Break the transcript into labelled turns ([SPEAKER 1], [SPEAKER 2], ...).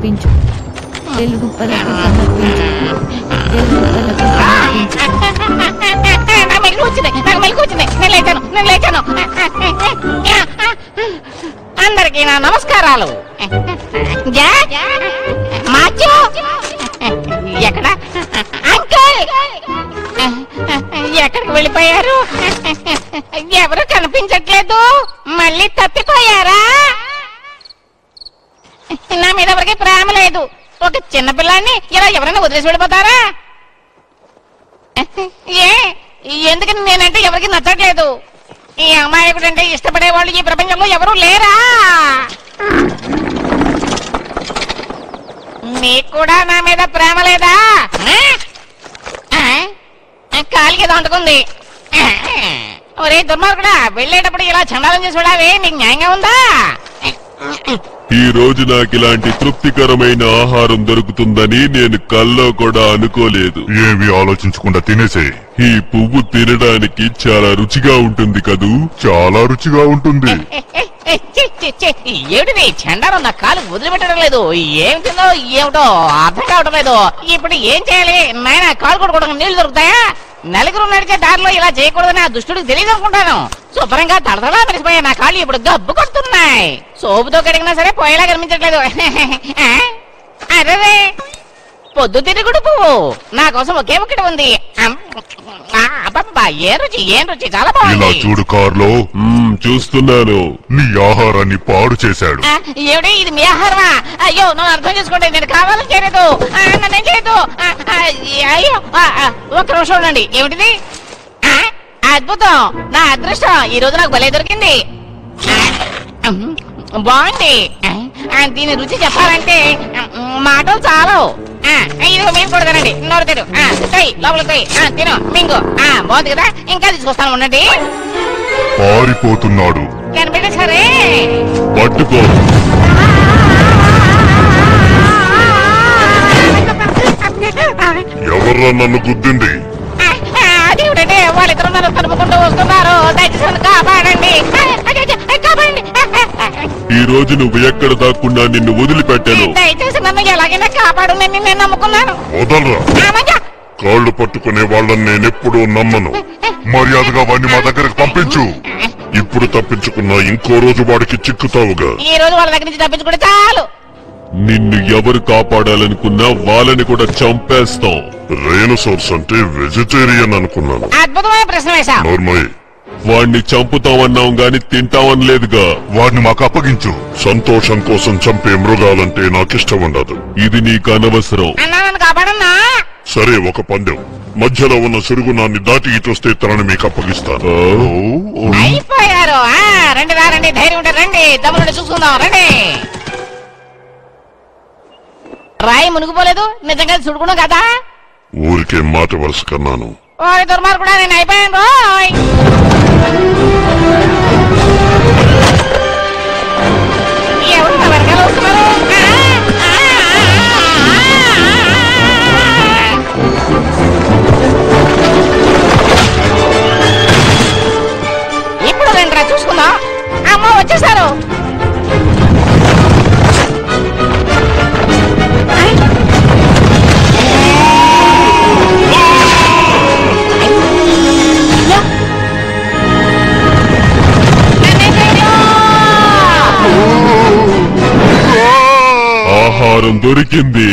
[SPEAKER 1] సమర్పించు ఎలుగుపలకు సమర్పించు ఎలుగుపలకు సమర్పించు.
[SPEAKER 2] నాకు మెలకు వచ్చింది. నేను లేచాను. అందరికీ నా నమస్కారాలు. మాచో ఎక్కడ అంకుల్ ఎక్కడికి వెళ్ళిపోయారు? ఎవరు కనిపించట్లేదు. మళ్ళీ తప్పిపోయారా? నా మీద ఎవరికి ప్రేమ లేదు. ఒక చిన్నపిల్లాన్ని ఇలా ఎవరైనా వదిలేసి వెళ్ళిపోతారా? ఎందుకని నేనంటే ఎవరికి నచ్చట్లేదు. ఈ అమాయకుడంటే ఇష్టపడే వాళ్ళు ఈ ప్రపంచంలో ఎవరు లేరా? నీకు కూడా నా మీద ప్రేమ లేదా? కాలికి అంటుకుంది. ఒరే దుర్మార్గుడా, వెళ్ళేటప్పుడు ఇలా చండాలం చేసి వెళ్ళావే, నీకు న్యాయంగా ఉందా?
[SPEAKER 3] ఈ రోజు నాకు ఇలాంటి తృప్తికరమైన ఆహారం దొరుకుతుందని నేను కల్లో కూడా అనుకోలేదు.
[SPEAKER 4] ఏమి ఆలోచించకుండా తినేసే.
[SPEAKER 3] ఈ పువ్వు తినడానికి చాలా రుచిగా ఉంటుంది కదూ?
[SPEAKER 4] చాలా రుచిగా ఉంటుంది.
[SPEAKER 2] ఏమిటి చండాలం నా కాలు వదిలిపెట్టడం లేదు. ఏమి తిందో ఏమిటో అర్థం కావడం లేదు. ఇప్పుడు ఏం చేయాలి నాయన? కాలు కొట్టుకోవడం నీళ్లు దొరుకుతాయా? నలుగురు నడిచే దారిలో ఇలా చేయకూడదని ఆ దుష్టుడికి తెలియదు అనుకుంటాను. శుభ్రంగా తడతలా మెరిసిపోయా నా కాళ్ళు ఇప్పుడు గబ్బు కొడుతున్నాయి. సోపుతో కడిగినా సరే పోయేలా కనిపించట్లేదు. అరే పొద్దు తిరుగుడు పువ్వు నా కోసం ఒకే ఒకటి ఉంది. ఏం రుచి చాలా బాగుంది.
[SPEAKER 4] చూడు కార్లో.
[SPEAKER 3] చూస్తున్నాను.
[SPEAKER 4] నీ ఆహారాన్ని పాడు చేశాడు.
[SPEAKER 2] ఏమిటి ఇది మీ ఆహారమా? అయ్యో నువ్వు అర్థం చేసుకోండి, నేను కావాలని చేయలేదు. నన్నేం చేయదు. అయ్యో ఒక్క నిమిషం ఉండండి. ఏమిటిది? అద్భుతం, నా అదృష్టం ఈ రోజు నాకు భలే దొరికింది. బాగుంది. దీని రుచి చెప్పాలంటే మాటలు చాలు. ఇదిగో మీరు కూడా తినండి. నోరు తిరు. లోపలికి తిను మింగు. బాగుంది కదా, ఇంకా తీసుకొస్తాను ఉండండి.
[SPEAKER 4] పారిపోతున్నాడు.
[SPEAKER 2] కనిపెట్టే సరే
[SPEAKER 3] పట్టుకో.
[SPEAKER 4] ఎవర్రా నన్ను గుద్దింది?
[SPEAKER 2] అదేమిటంటే వాళ్ళిద్దరు నన్ను తరుముకుంటూ వస్తున్నారు. దయచేసి నన్ను కాపాడండి.
[SPEAKER 3] ఈ రోజు నువ్వు ఎక్కడ దాక్కున్నా నిన్ను వదిలిపెట్టాను.
[SPEAKER 2] దయచేసి నన్ను ఎలాగైనా కాపాడు. నేను నమ్ముకున్నాను.
[SPEAKER 4] వదలరా. కాళ్ళు పట్టుకునే వాళ్ళని నేనెప్పుడూ నమ్మను. మర్యాదగా వాడిని మా దగ్గరకు పంపించు. ఇప్పుడు తప్పించుకున్నా ఇంకో రోజు వాడికి చిక్కుతావుగా.
[SPEAKER 2] ఈ రోజు వాళ్ళ దగ్గర నుంచి తప్పించుకుంటే చాలు.
[SPEAKER 3] నిన్ను ఎవరు కాపాడాలనుకున్నా వాళ్ళని కూడా చంపేస్తాం.
[SPEAKER 4] రేనోసౌరస్ అంటే వెజిటేరియన్ అనుకున్నాను.
[SPEAKER 2] అద్భుతమైన ప్రశ్న వేశావు.
[SPEAKER 4] నోర్మయ్.
[SPEAKER 3] వాణ్ణి చంపుతామన్నాం గాని తింటామనలేదుగా.
[SPEAKER 4] వాడిని మాకు అప్పగించు. సంతోషం కోసం చంపే మృగాలంటే నాకిష్టం ఉండదు.
[SPEAKER 3] ఇది నీకు అనవసరం.
[SPEAKER 2] నన్ను కాపాడన్నా?
[SPEAKER 4] సరే, ఒక పందెం. మధ్యలో ఉన్న సిరుగునాన్ని దాటి ఇటొస్తే తనని మీకు అప్పగిస్తాను.
[SPEAKER 2] అయిపోయారు. రండి రండి, ధైర్యం ఉంటే రండి. దమ్మునుండి చూసుకుందాం రండి. రాయి మునిగిపోలేదు, నిజంగా చూడుకున్నాం కదా.
[SPEAKER 4] ఊరికే మాట వరుస కన్నాను.
[SPEAKER 2] ఓరి దుర్మార్గుడా, నేను అయిపోయాను రోయ్. ఎవరు నా వెనకాల వస్తున్నారు? ఇప్పుడు రండి చూసుకుందాం. అమ్మ వచ్చేసారు.
[SPEAKER 3] ఆహారం దొరికింది.